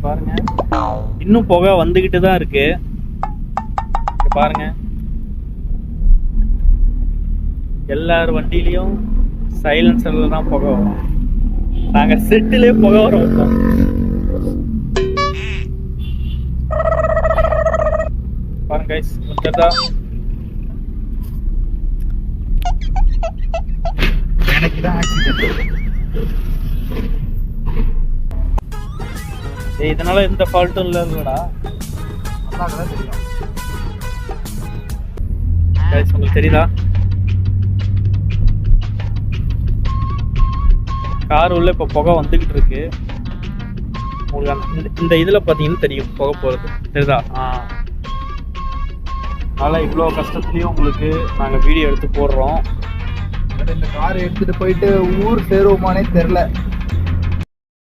பாருங்க, இன்னும் புகை வந்துகிட்டு தான் இருக்கு. பாருங்க, எல்லார் வண்டியிலையும் சைலன்சர்ல தான் புகை வரும். நாங்க செட்டிலே புகை வர வைப்போம். பாருங்க கைஸ், வந்துட்டா எனக்கு தான் ஆக்சிடென்ட். இதனால எந்த ஃபால்ட்டும் இல்லடா. அதான் தெரியும். கைஸ், உங்களுக்கு தெரியுதா? கார் உள்ள இப்போ புகை வந்துகிட்டு இருக்கு. உங்களுக்கு இந்த இதில் பார்த்தீங்கன்னா தெரியும் புகை போகிறது, தெரியுதா? அதனால் இவ்வளோ கஷ்டத்துலேயும் உங்களுக்கு நாங்கள் வீடியோ எடுத்து போடுறோம். இந்த காரை எடுத்துகிட்டு போயிட்டு ஊர் சேருவோமானே தெரில.